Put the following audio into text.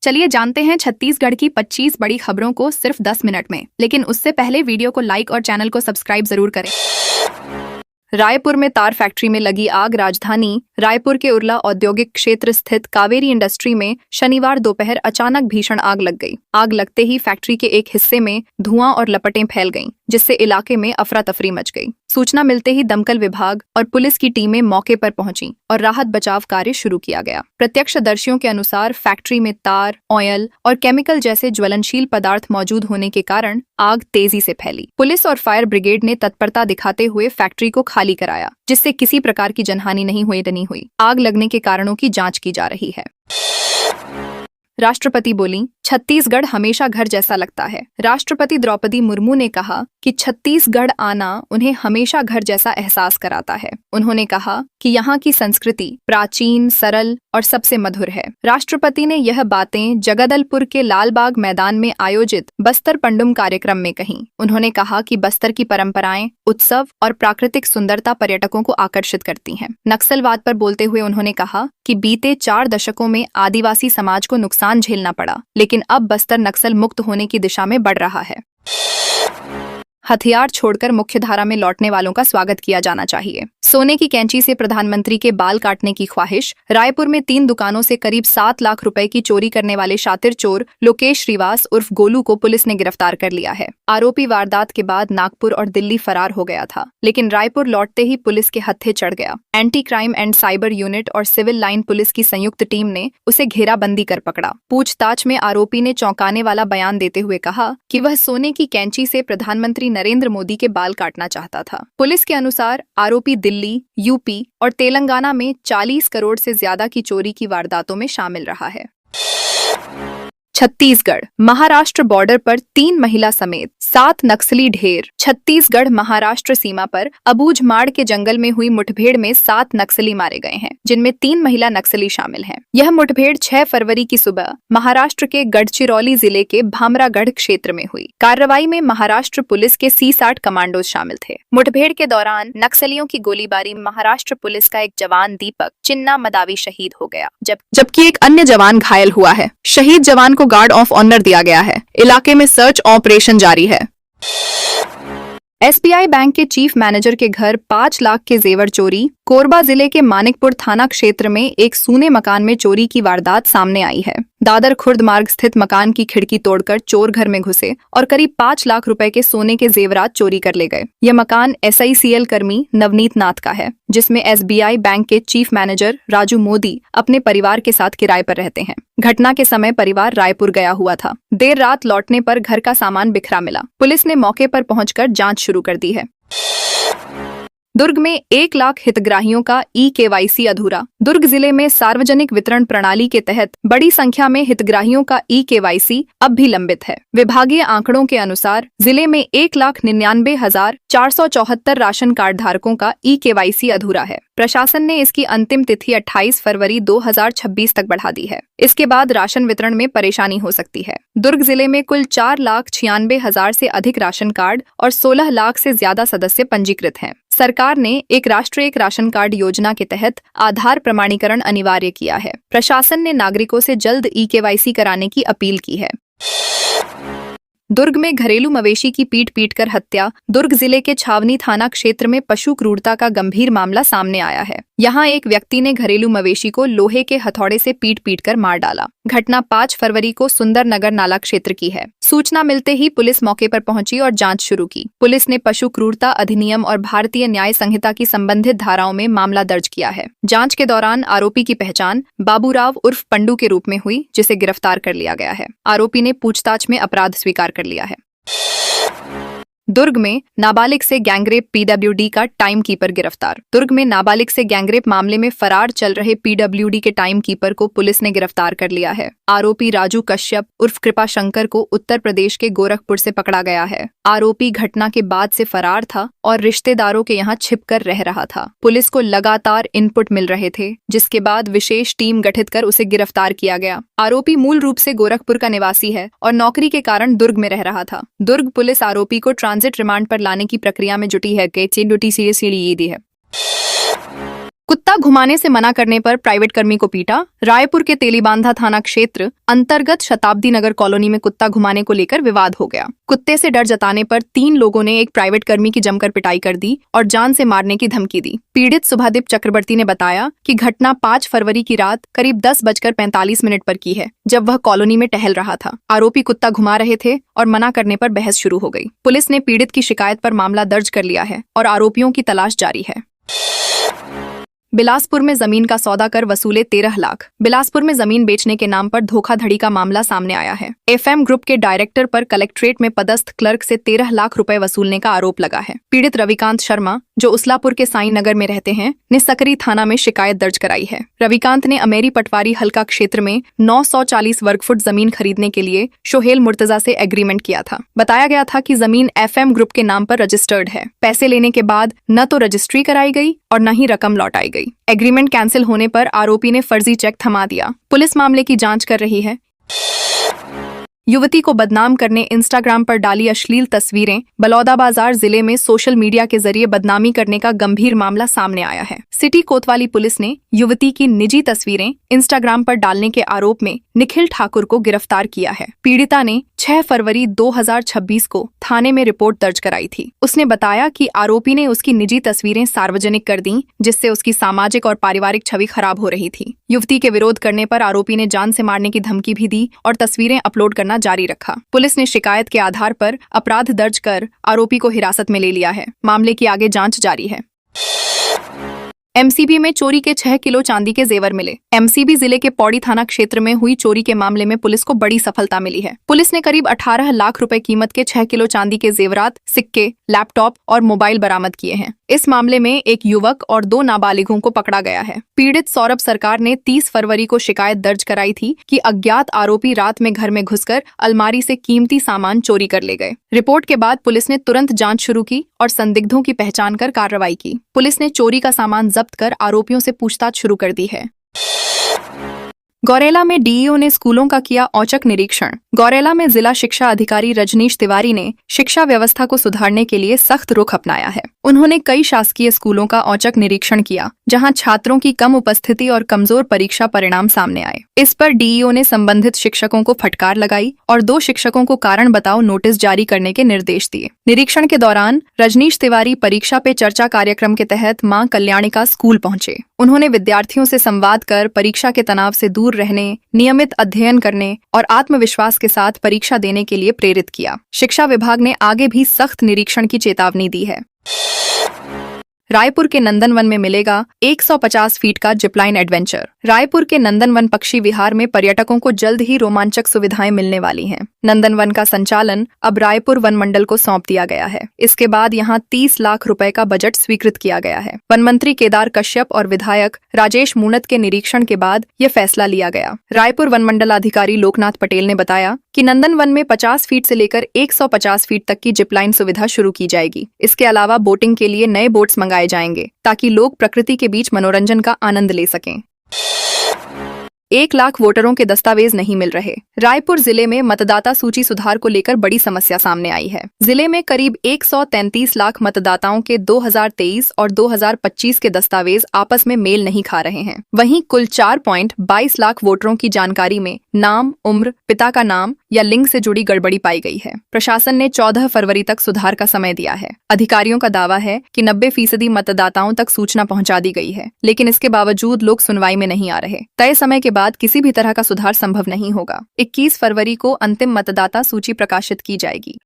चलिए जानते हैं छत्तीसगढ़ की 25 बड़ी खबरों को सिर्फ 10 मिनट में, लेकिन उससे पहले वीडियो को लाइक और चैनल को सब्सक्राइब जरूर करें। रायपुर में तार फैक्ट्री में लगी आग। राजधानी रायपुर के उरला औद्योगिक क्षेत्र स्थित कावेरी इंडस्ट्री में शनिवार दोपहर अचानक भीषण आग लग गई। आग लगते ही फैक्ट्री के एक हिस्से में धुआं और लपटें फैल गईं, जिससे इलाके में अफरा तफरी मच गई। सूचना मिलते ही दमकल विभाग और पुलिस की टीमें मौके पर पहुंची और राहत बचाव कार्य शुरू किया गया। प्रत्यक्षदर्शियों के अनुसार फैक्ट्री में तार, ऑयल और केमिकल जैसे ज्वलनशील पदार्थ मौजूद होने के कारण आग तेजी से फैली। पुलिस और फायर ब्रिगेड ने तत्परता दिखाते हुए फैक्ट्री को खाली कराया, जिससे किसी प्रकार की जनहानि नहीं हुई। आग लगने के कारणों की जांच की जा रही है। राष्ट्रपति बोली, छत्तीसगढ़ हमेशा घर जैसा लगता है। राष्ट्रपति द्रौपदी मुर्मू ने कहा कि छत्तीसगढ़ आना उन्हें हमेशा घर जैसा एहसास कराता है। उन्होंने कहा कि यहाँ की संस्कृति प्राचीन, सरल और सबसे मधुर है। राष्ट्रपति ने यह बातें जगदलपुर के लालबाग मैदान में आयोजित बस्तर पंडुम कार्यक्रम में कहीं। उन्होंने कहा कि बस्तर की परंपराएं, उत्सव और प्राकृतिक सुंदरता पर्यटकों को आकर्षित करती हैं। नक्सलवाद पर बोलते हुए उन्होंने कहा कि बीते 4 दशकों में आदिवासी समाज को नुकसान झेलना पड़ा, लेकिन अब बस्तर नक्सल मुक्त होने की दिशा में बढ़ रहा है। हथियार छोड़कर मुख्यधारा में लौटने वालों का स्वागत किया जाना चाहिए। सोने की कैंची से प्रधानमंत्री के बाल काटने की ख्वाहिश। रायपुर में 3 दुकानों से करीब 7 लाख रुपए की चोरी करने वाले शातिर चोर लोकेश श्रीवास उर्फ गोलू को पुलिस ने गिरफ्तार कर लिया है। आरोपी वारदात के बाद नागपुर और दिल्ली फरार हो गया था, लेकिन रायपुर लौटते ही पुलिस के हत्थे चढ़ गया। Anti crime and cyber unit और सिविल लाइन पुलिस की संयुक्त टीम ने उसे घेराबंदी कर पकड़ा। पूछताछ में आरोपी ने चौंकाने वाला बयान देते हुए कहा कि वह सोने की कैंची से प्रधानमंत्री नरेंद्र मोदी के बाल काटना चाहता था। पुलिस के अनुसार आरोपी दिल्ली, यूपी और तेलंगाना में 40 करोड़ से ज्यादा की चोरी की वारदातों में शामिल रहा है। छत्तीसगढ़ महाराष्ट्र बॉर्डर पर 3 महिला समेत 7 नक्सली ढेर। छत्तीसगढ़ महाराष्ट्र सीमा पर अबूझमाड़ के जंगल में हुई मुठभेड़ में 7 नक्सली मारे गए हैं, जिनमें 3 महिला नक्सली शामिल हैं। यह मुठभेड़ 6 फरवरी की सुबह महाराष्ट्र के गढ़चिरौली जिले के भामरागढ़ क्षेत्र में हुई। कार्रवाई में महाराष्ट्र पुलिस के C-60 कमांडोज शामिल थे। मुठभेड़ के दौरान नक्सलियों की गोलीबारी महाराष्ट्र पुलिस का एक जवान दीपक चिन्ना मदावी शहीद हो गया, जबकि एक अन्य जवान घायल हुआ है। शहीद जवान को गार्ड ऑफ ऑनर दिया गया है। इलाके में सर्च ऑपरेशन जारी है। SBI बैंक के चीफ मैनेजर के घर 5 लाख के जेवर चोरी। कोरबा जिले के मानिकपुर थाना क्षेत्र में एक सूने मकान में चोरी की वारदात सामने आई है। दादर खुर्द मार्ग स्थित मकान की खिड़की तोड़कर चोर घर में घुसे और करीब 5 लाख रुपए के सोने के जेवरात चोरी कर ले गए। यह मकान SICL कर्मी नवनीत नाथ का है, जिसमें SBI बैंक के चीफ मैनेजर राजू मोदी अपने परिवार के साथ किराए पर रहते हैं। घटना के समय परिवार रायपुर गया हुआ था। देर रात लौटने पर घर का सामान बिखरा मिला। पुलिस ने मौके पर पहुंचकर जांच शुरू कर दी है। दुर्ग में 1 लाख हितग्राहियों का eKYC अधूरा। दुर्ग जिले में सार्वजनिक वितरण प्रणाली के तहत बड़ी संख्या में हितग्राहियों का eKYC अब भी लंबित है। विभागीय आंकड़ों के अनुसार जिले में 1,99,474 राशन कार्ड धारकों का eKYC अधूरा है। प्रशासन ने इसकी अंतिम तिथि 28 फरवरी 2026 तक बढ़ा दी है। इसके बाद राशन वितरण में परेशानी हो सकती है। दुर्ग जिले में कुल 4,96,000 से अधिक राशन कार्ड और 16 लाख से ज्यादा सदस्य पंजीकृत हैं। सरकार ने एक राष्ट्र एक राशन कार्ड योजना के तहत आधार प्रमाणीकरण अनिवार्य किया है। प्रशासन ने नागरिकों से जल्द eKYC कराने की अपील की है। दुर्ग में घरेलू मवेशी की पीट कर हत्या। दुर्ग जिले के छावनी थाना क्षेत्र में पशु क्रूरता का गंभीर मामला सामने आया है। यहाँ एक व्यक्ति ने घरेलू मवेशी को लोहे के हथौड़े से पीट कर मार डाला। घटना 5 फरवरी को सुंदर नगर नाला क्षेत्र की है। सूचना मिलते ही पुलिस मौके पर पहुंची और जांच शुरू की। पुलिस ने पशु क्रूरता अधिनियम और भारतीय न्याय संहिता की संबंधित धाराओं में मामला दर्ज किया है। जांच के दौरान आरोपी की पहचान बाबूराव उर्फ पंडू के रूप में हुई, जिसे गिरफ्तार कर लिया गया है। आरोपी ने पूछताछ में अपराध स्वीकार कर लिया है। दुर्ग में नाबालिग से गैंगरेप PWD का टाइम कीपर गिरफ्तार। दुर्ग में नाबालिग से गैंगरेप मामले में फरार चल रहे PWD के टाइम कीपर को पुलिस ने गिरफ्तार कर लिया है। आरोपी राजू कश्यप उर्फ कृपा शंकर को उत्तर प्रदेश के गोरखपुर से पकड़ा गया है। आरोपी घटना के बाद से फरार था और रिश्तेदारों के यहाँ छिपकर रह रहा था। पुलिस को लगातार इनपुट मिल रहे थे, जिसके बाद विशेष टीम गठित कर उसे गिरफ्तार किया गया। आरोपी मूल रूप से गोरखपुर का निवासी है और नौकरी के कारण दुर्ग में रह रहा था। दुर्ग पुलिस आरोपी को ट्रांजिट रिमांड पर लाने की प्रक्रिया में जुटी है। कुत्ता घुमाने से मना करने पर प्राइवेट कर्मी को पीटा। रायपुर के तेलीबांधा थाना क्षेत्र अंतर्गत शताब्दी नगर कॉलोनी में कुत्ता घुमाने को लेकर विवाद हो गया। कुत्ते से डर जताने पर 3 लोगों ने एक प्राइवेट कर्मी की जमकर पिटाई कर दी और जान से मारने की धमकी दी। पीड़ित शुभादीप चक्रवर्ती ने बताया कि घटना 5 फरवरी की रात करीब 10:45 पर की है, जब वह कॉलोनी में टहल रहा था। आरोपी कुत्ता घुमा रहे थे और मना करने पर बहस शुरू हो गई। पुलिस ने पीड़ित की शिकायत पर मामला दर्ज कर लिया है और आरोपियों की तलाश जारी है। बिलासपुर में जमीन का सौदा कर वसूले 13 लाख। बिलासपुर में जमीन बेचने के नाम पर धोखाधड़ी का मामला सामने आया है। FM ग्रुप के डायरेक्टर पर कलेक्ट्रेट में पदस्थ क्लर्क से 13 लाख रुपए वसूलने का आरोप लगा है। पीड़ित रविकांत शर्मा, जो उस्लापुर के साई नगर में रहते हैं, ने सकरी थाना में शिकायत दर्ज कराई है। रविकांत ने अमेरी पटवारी हल्का क्षेत्र में 940 वर्ग फुट जमीन खरीदने के लिए शोहेल मुर्तजा से एग्रीमेंट किया था। बताया गया था कि जमीन FM ग्रुप के नाम पर रजिस्टर्ड है। पैसे लेने के बाद न तो रजिस्ट्री कराई गई और न ही रकम लौटाई गई। एग्रीमेंट कैंसिल होने पर आरोपी ने फर्जी चेक थमा दिया। पुलिस मामले की जांच कर रही है। युवती को बदनाम करने इंस्टाग्राम पर डाली अश्लील तस्वीरें। बलौदाबाजार जिले में सोशल मीडिया के जरिए बदनामी करने का गंभीर मामला सामने आया है। सिटी कोतवाली पुलिस ने युवती की निजी तस्वीरें इंस्टाग्राम पर डालने के आरोप में निखिल ठाकुर को गिरफ्तार किया है। पीड़िता ने 6 फरवरी 2026 को थाने में रिपोर्ट दर्ज कराई थी। उसने बताया कि आरोपी ने उसकी निजी तस्वीरें सार्वजनिक कर दी, जिससे उसकी सामाजिक और पारिवारिक छवि खराब हो रही थी। युवती के विरोध करने पर आरोपी ने जान से मारने की धमकी भी दी और तस्वीरें अपलोड करना जारी रखा। पुलिस ने शिकायत के आधार पर अपराध दर्ज कर आरोपी को हिरासत में ले लिया है। मामले की आगे जांच जारी है। MCB में चोरी के 6 किलो चांदी के जेवर मिले। MCB जिले के पौड़ी थाना क्षेत्र में हुई चोरी के मामले में पुलिस को बड़ी सफलता मिली है। पुलिस ने करीब 18 लाख रुपए कीमत के 6 किलो चांदी के जेवरात, सिक्के, लैपटॉप और मोबाइल बरामद किए हैं। इस मामले में एक युवक और 2 नाबालिगों को पकड़ा गया है। पीड़ित सौरभ सरकार ने 30 फरवरी को शिकायत दर्ज कराई थी कि अज्ञात आरोपी रात में घर में घुसकर अलमारी से कीमती सामान चोरी कर ले गए। रिपोर्ट के बाद पुलिस ने तुरंत जांच शुरू की और संदिग्धों की पहचान कर कार्रवाई की। पुलिस ने चोरी का सामान जब्त कर आरोपियों से पूछताछ शुरू कर दी है। गौरेला में DEO ने स्कूलों का किया औचक निरीक्षण। गौरेला में जिला शिक्षा अधिकारी रजनीश तिवारी ने शिक्षा व्यवस्था को सुधारने के लिए सख्त रुख अपनाया है। उन्होंने कई शासकीय स्कूलों का औचक निरीक्षण किया, जहां छात्रों की कम उपस्थिति और कमजोर परीक्षा परिणाम सामने आए। इस पर DEO ने संबंधित शिक्षकों को फटकार लगाई और 2 शिक्षकों को कारण बताओ नोटिस जारी करने के निर्देश दिए। निरीक्षण के दौरान रजनीश तिवारी परीक्षा पे चर्चा कार्यक्रम के तहत मां कल्याणिका स्कूल पहुंचे। उन्होंने विद्यार्थियों से संवाद कर परीक्षा के तनाव से दूर रहने, नियमित अध्ययन करने और आत्मविश्वास के साथ परीक्षा देने के लिए प्रेरित किया। शिक्षा विभाग ने आगे भी सख्त निरीक्षण की चेतावनी दी है। रायपुर के नंदनवन में मिलेगा 150 फीट का जिपलाइन एडवेंचर। रायपुर के नंदनवन पक्षी विहार में पर्यटकों को जल्द ही रोमांचक सुविधाएं मिलने वाली हैं। नंदनवन का संचालन अब रायपुर वन मंडल को सौंप दिया गया है। इसके बाद यहां 30 लाख रुपए का बजट स्वीकृत किया गया है। वन मंत्री केदार कश्यप और विधायक राजेश मूणत के निरीक्षण के बाद यह फैसला लिया गया। रायपुर वन मंडलाधिकारी लोकनाथ पटेल ने बताया कि नंदनवन में 50 फीट से लेकर 150 फीट तक की जिपलाइन सुविधा शुरू की जाएगी। इसके अलावा बोटिंग के लिए नए बोट्स मंगाए जाएंगे, ताकि लोग प्रकृति के बीच मनोरंजन का आनंद ले सकें। 1 लाख वोटरों के दस्तावेज नहीं मिल रहे। रायपुर जिले में मतदाता सूची सुधार को लेकर बड़ी समस्या सामने आई है। जिले में करीब 133 लाख मतदाताओं के 2023 और 2025 के दस्तावेज आपस में मेल नहीं खा रहे हैं। वहीं कुल 4.22 लाख वोटरों की जानकारी में नाम, उम्र, पिता का नाम या लिंग से जुड़ी गड़बड़ी पाई गई है। प्रशासन ने 14 फरवरी तक सुधार का समय दिया है। अधिकारियों का दावा है कि 90% मतदाताओं तक सूचना पहुंचा दी गई है, लेकिन इसके बावजूद लोग सुनवाई में नहीं आ रहे। तय समय के बाद किसी भी तरह का सुधार संभव नहीं होगा। 21 फरवरी को अंतिम मतदाता सूची प्रकाशित की जाएगी।